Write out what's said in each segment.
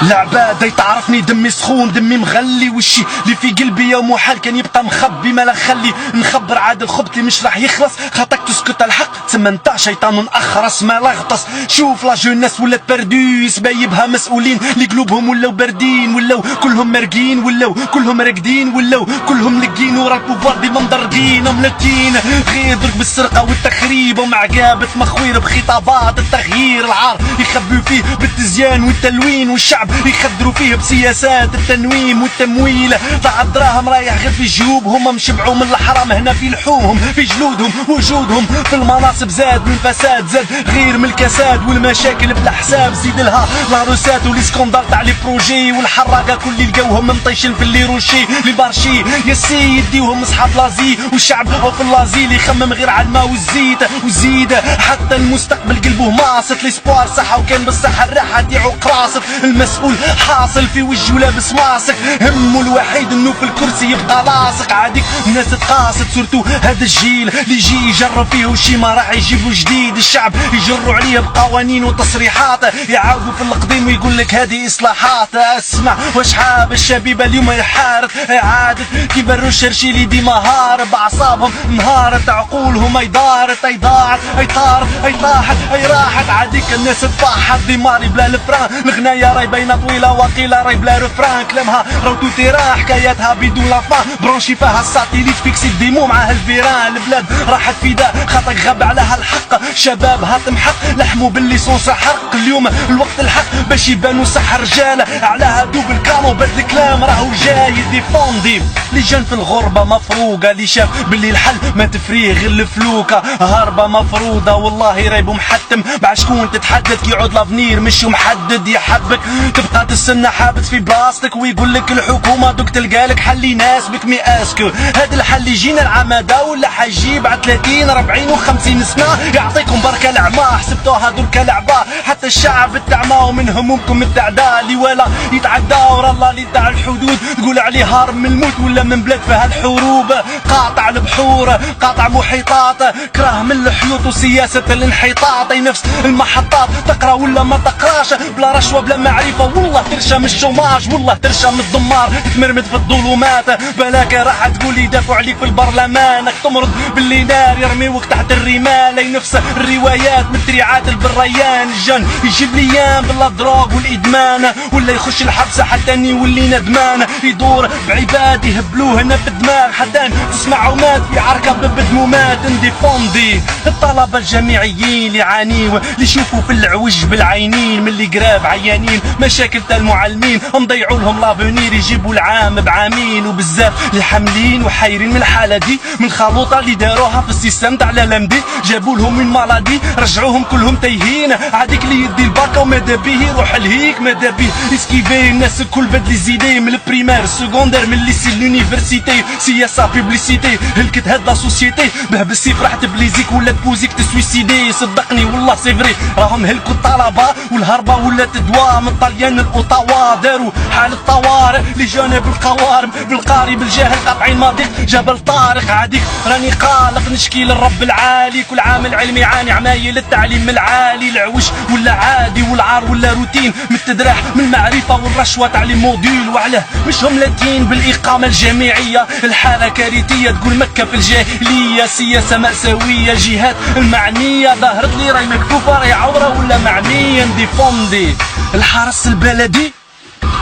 العبادة تعرفني دمي سخون دمي مغلي وشي اللي في قلبي يا محال كان يبقى مخبي ما لا خلي نخبر عاد الخبط اللي مش راح يخلص خاطك تسكت الحق تسمى انت شيطان اخرس ما لغطس شوف لا جوناس ولات بردو سبايبها مسؤولين اللي قلوبهم ولاو باردين ولاو كلهم مرقين ولاو كلهم راقدين ولاو كلهم لقين ورا البوفوار ديما مدرقين ملتين غير درك بالسرقة والتخريب ومعقابة مخوير بخطابات التغيير العار يخبوا فيه بالتزيان والتلوين والشعب يخدروا فيه بسياسات التنويم والتمويل طلع الدراهم رايح غير في جيوبهم مشبعوا من الحرام هنا في لحومهم في جلودهم وجودهم في المناصب زاد من فساد زاد غير من الكساد والمشاكل بلا حساب زيد لها لاروسات ولي سكوندال تاع لي بروجي والحراقه كل اللي لقاوهم مطيشين في اللي روشي لي بارشي يا سي يديوهم اصحاب لازي والشعب هو في اللازي يخمم غير على الماء والزيت وزيد حتى المستقبل قلبه ماسط ليسبوار صحه وكان بالصحه الراحه تاعو قراصط المسؤول حاصل في وجه ولابس ماسك همه الوحيد انه في الكرسي يبقى لاصق عاديك الناس تقاصد سورتو هذا الجيل اللي يجي يجرب فيه وشي ما راح يجيبوا جديد الشعب يجروا عليه بقوانين وتصريحات يعاودوا في القديم ويقول لك هذه اصلاحات اسمع واش حاب الشبيبه اليوم يحارب عادت كيف الرشرشي اللي ديما هارب اعصابهم انهارت عقولهم اي دارت اي ضاعت اي طارت اي طاحت اي راحت عاديك الناس تفاحت ديماري بلا الفران الغنايه راي باينه طويله وقيله راي بلا رفران كلامها روتوتي راه حكاياتها بدون لافان برونشي فيها الساتيليت فيكسي ديمو مع هالفيران البلاد راحت فداء خاطر غاب عليها الحق شبابها تمحق لحموا بالليسونس حرق اليوم الوقت الحق باش يبانوا صح رجاله علىها دوب الكامو بد الكلام راهو جاي ديفوندي اللي جان في الغربه مفروقه اللي شاف باللي الحل ما تفريه غير الفلوكه هربه مفروضه والله رايبو محتم مع شكون تتحدث يعود لافنير مش محدد يحبك تبقى تستنى حابس في بلاصتك ويقول لك الحكومه دوك تلقالك حل يناسبك مي اسكو هذا الحل يجينا العماده ولا حيجيب على 30 40 و50 سنه يعطيكم بركه العمى حسبتوها درك لعبه حتى الشعب التعمى ومن همومكم التعداء اللي ولا يتعدى ورا الله اللي تاع الحدود تقول عليه هارب من الموت ولا من بلاد فيها الحروب قاطع البحور قاطع محيطات كره من الحيوط وسياسه الانحطاط اي نفس المحطات تقرا ولا ما تقراش بلا رشوه بلا معرفه والله ترشى من الشوماج والله ترشى من الدمار تمرمد في الظلمات بلاك راح تقول يدافعوا عليك في البرلمان تمرض باللي نار يرميوك تحت الرمال اي نفس الروايات متريعات البريان الجن يجيب ليام بالاضراب والادمان ولا يخش الحبس حتى يولي ندمان يدور بعباد يهبلوه هنا في الدماغ حتى تسمعوا مات في عركه بدمومات انديفوندي الطلبه الجامعيين اللي يعانيوا اللي يشوفوا في العوج بالعينين من اللي قراب عيانين مشاكل تاع المعلمين مضيعوا لهم لافونير يجيبوا العام بعامين وبزاف اللي حاملين وحايرين من الحاله دي من الخلوطه اللي داروها في السيستم تاع الالمدي جابوا لهم من مالادي رجعوهم كلهم تايهين عاديك اللي يدي الباكا وماذا به يروح لهيك ماذا به اسكيفي الناس الكل بدل زيدي من البريمير السكوندير من الليسي لونيفرسيتي سياسه بيبليسيتي هلكت هاد لا سوسيتي به بالسيف راح تبليزيك ولا تبوزيك تسويسيدي صدقني والله سي فري راهم هلكوا الطلبه والهربه ولات دواء من طليان الاوتاوا داروا حال الطوارئ لجانب القوارب بالقارب الجاهل قاطعين ماضيق جبل طارق عاديك راني قالق نشكي للرب العالي كل عام العلم يعاني عمايل التعليم العالي العوش ولا عادي والعار ولا روتين من التدراح من المعرفه والرشوه تعليم موديل وعلاه مش هم لاتين بالاقامه الجامعيه الحاله كارثيه تقول مكه في الجاهليه سياسه ماساويه جهات المعنيه ظهرت لي راي مكفوفه راي عوره ولا معنيه ديفوندي الحرس البلدي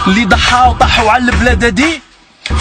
اللي ضحى وطاحوا على البلاد دي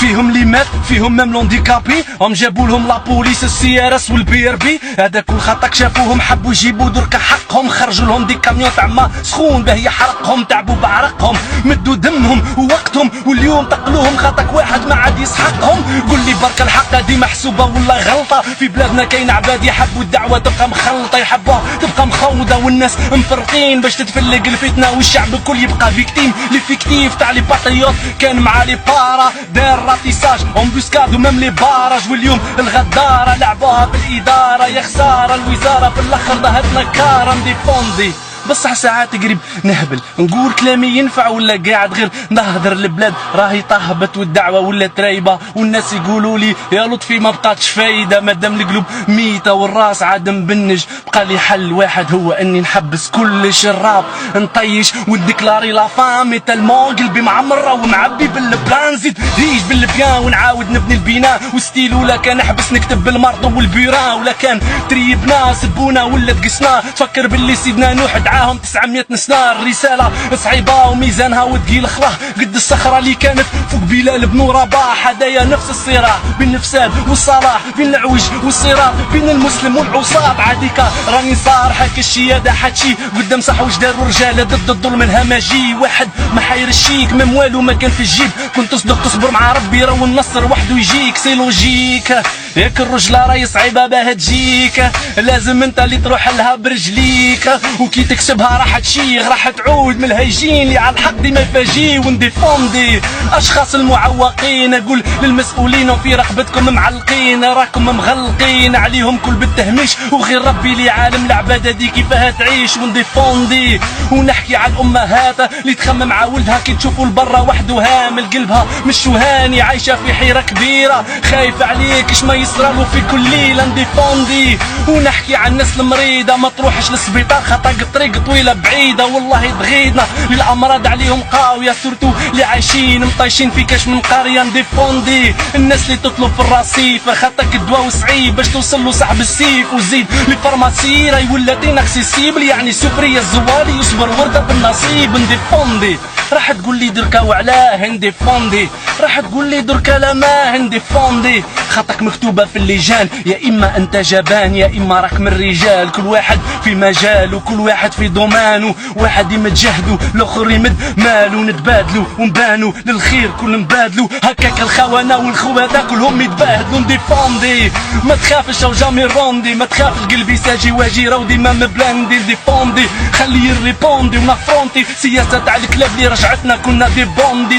فيهم اللي مات فيهم ميم لونديكابي هم جابوا لهم لابوليس السي ار اس والبي ار بي هذاك الخطاك شافوهم حبوا يجيبوا درك حقهم خرجوا لهم دي كاميون تاع ما سخون باه يحرقهم تعبوا بعرقهم مدوا دمهم ووقتهم واليوم تقلوهم خطاك واحد ما عاد يسحقهم قول لي برك الحق دي محسوبه ولا غلطه في بلادنا كاين عباد يحبوا الدعوه تبقى مخلطه يحبوها تبقى مخوضه والناس مفرقين باش تتفلق الفتنه والشعب الكل يبقى فيكتيم لي فيكتيف تاع لي باتريوت كان مع لي بارا الراتيساج امبوسكاد ومام لي باراج واليوم الغداره لعبوها بالاداره يا خساره الوزاره في الاخر ظهرتنا كارم ديفوندي بصح ساعات قريب نهبل نقول كلامي ينفع ولا قاعد غير نهدر. البلاد راهي طهبت والدعوه ولا ترايبه والناس يقولوا لي يا لطفي ما بقاتش فايده مادام القلوب ميته والراس عاد مبنج. بقى لي حل واحد هو اني نحبس كلش الراب نطيش ونديكلاري لا فامي تالمون قلبي معمره ومعبي بالبلان زيد ريج بالبيان ونعاود نبني البناء وستيل ولا كان احبس نكتب بالمرطو والبيران ولا كان تريبنا سبونا ولا تقسنا. تفكر باللي سيدنا نوح دعاهم 900 سنه. الرساله صعيبه وميزانها وثقيل خلاه قد الصخره اللي كانت فوق بلال بن رباح. هدايا نفس الصراع بين الفساد والصلاح بين العوج والصراط بين المسلم والعصاة. عاديكا راني صار حك الشياده حتشي قدام صح وش داروا رجاله ضد الظلم الهمجي. واحد ما حاير الشيك ما موالو ما كان في الجيب كنت تصدق تصبر مع ربي راهو النصر وحده يجيك سي لوجيك. ياك الرجله راهي صعيبه باه تجيك لازم انت اللي تروح لها برجليك وكي تكسبها راح تشيخ راح تعود من الهيجين اللي على الحق ديما يفاجي ونديفوندي اشخاص المعوقين. اقول للمسؤولين وفي رقبتكم معلقين راكم مغلقين عليهم كل بالتهميش وغير ربي اللي عالم العباده دي كيفاه تعيش ونديفوندي. ونحكي على الامهات اللي تخمم مع ولدها كي تشوفوا البرا وحده هامل قلبها مش وهاني عايشه في حيره كبيره خايفه عليك اش ما يصرالو في كل ليله نديفوندي. ونحكي على الناس المريضه ما تروحش للسبيطار خاطر الطريق طويله بعيده والله تغيدنا للامراض عليهم قاويه سورتو اللي عايشين مطيشين في كاش من قريه نديفوندي. الناس اللي تطلب في الرصيف خاطرك الدواء صعيب باش توصل له صاحب السيف وزيد لي فارماسي راهي ولات اناكسيسيبل يعني سوبريه الزوالي يصبر ورده بالنصيب نديفوندي. راح تقول لي دركا وعلاه نديفوندي راح تقول لي دركا لا ما نديفوندي. خطك مكتوبه في اللجان يا اما انت جبان يا اما راك من الرجال. كل واحد في مجال وكل واحد في دومانو واحد يمد جهده الاخر يمد مالو نتبادلوا ونبانوا للخير كل نبادلوا هكاك الخونه والخواده كلهم يتباهدلوا نديفوندي. ما تخافش او جامي روندي ما تخافش قلبي ساجي واجي راو ديما مبلاندي نديفوندي. خليه يريبوندي ونفرونتي سياسه تاع الكلاب اللي رجعتنا كنا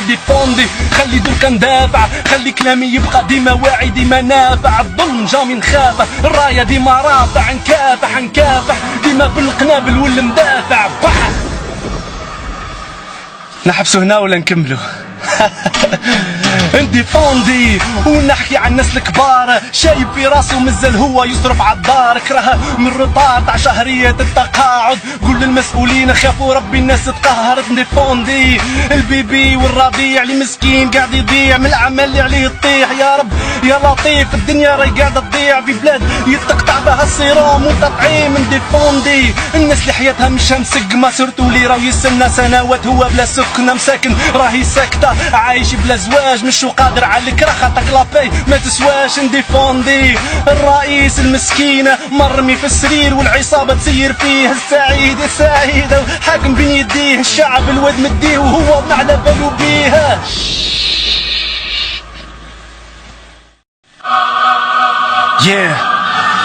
ديفوندي. خلي دركا ندافع خلي كلامي يبقى ديما واعي ديما نافع. الظلم جامي نخافه الرايه ديما رافع نكافح ديما بالقنابل والمدافع. نحبسوا هنا ولا نكملوا؟ نديفوندي ونحكي عن الناس الكبار شايب في راسه مازال هو يصرف على الدار كره من رطار تاع شهريه التقاعد. قول للمسؤولين خافوا ربي الناس تقهرت نديفوندي. البيبي والرضيع اللي مسكين قاعد يضيع من الاعمال اللي عليه تطيح. يا رب يا لطيف الدنيا راهي قاعده تضيع في بلاد يتقطع بها الصرام والتطعيم نديفوندي. الناس اللي حياتها مش مسقمه سيرتو اللي راهو يستنى سنوات هو بلا سكنه مساكن راهي ساكته عايش بلا زواج مش قادر على الكره خاطرك لاباي ما تسواش نديفوندي. الرئيس المسكينه مرمي في السرير والعصابه تسير فيه السعيد حاكم بين يديه الشعب الواد مديه وهو ما على بالو بيها.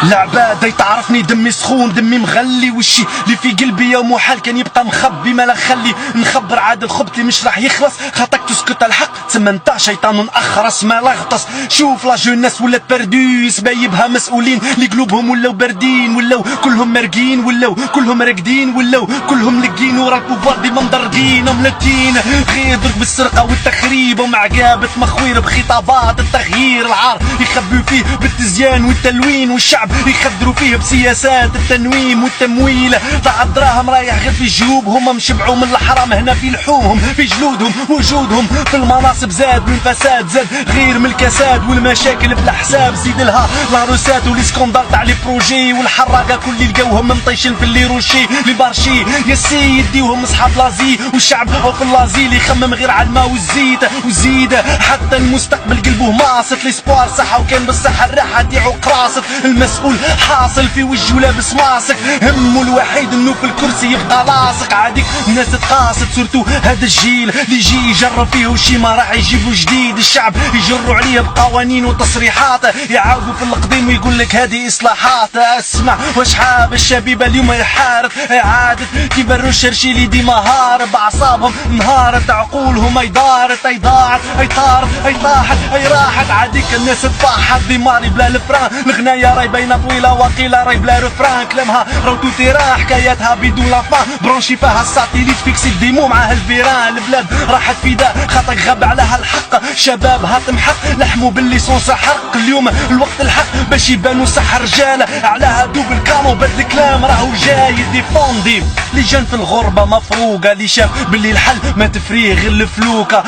العبادة تعرفني دمي سخون دمي مغلي وشي اللي في قلبي يا محال كان يبقى مخبي ما لا خلي نخبر عاد الخبط اللي مش راح يخلص خاطرك تسكت الحق تسمى انت شيطان اخرس ما لغطس. شوف لا جوناس ولات بردوس بايبها مسؤولين اللي قلوبهم ولاو باردين ولاو كلهم مرقين ولاو كلهم راقدين ولاو كلهم لقين ورا البوفوار ديما مضرقين وملتين غير درك بالسرقه والتخريب ومعقابه مخوير بخطابات التغيير. العار يخبيو فيه بالتزيان والتلوين والشعب يخدروا فيه بسياسات التنويم والتمويل. ضاع الدراهم رايح غير في جيوبهم مشبعوا من الحرام هنا في لحومهم في جلودهم وجودهم في المناصب زاد من الفساد زاد غير من الكساد والمشاكل بلا حساب زيد لها لاروسات والاسكندر تاع لي بروجي والحراقه كل اللي لقاوهم مطيشين في اللي روشي لي بارشي يا سي يديوهم اصحاب لازي والشعب او في اللازي اللي يخمم غير على الماء والزيت حتى المستقبل قلبه ماسط ليسبوار صحه وكان بالصحه الراحه تيعو قراصت. المسؤول حاصل في وجهه لابس ماسك همه الوحيد انه في الكرسي يبقى لاصق. عاديك الناس تقاصد سورتو هذا الجيل اللي يجي يجرب فيه وشي ما راح يجيبوا جديد. الشعب يجروا عليه بقوانين وتصريحات يعاودوا في القديم ويقول لك هذه اصلاحات. اسمع واش حاب الشبيبه اليوم يحارب اعاده كيف الرشرشي اللي ديما هارب اعصابهم انهارت عقولهم اي دارت اي ضاعت اي طارت اي طاحت اي راحت. عاديك الناس تطاحت ديماري بلا الفران الغنايه راي باينه كلمة طويلة وقيلة راي بلا رفران، كلامها راهو توتي راه حكاياتها بدون لافان، برونشي فيها الساتيليت فيكسي الديمو معاه الفيران، البلاد راحت فداء خاطرك غاب عليها الحق، شبابها تمحق لحمو بالليسونس حرق، اليوم الوقت الحق باش يبانو صح رجال، على هادو بالكامو بد الكلام راهو جاي ديفوندي، اللي جان في الغربة مفروقة، اللي شاف باللي الحل ما تفريه غير الفلوكة.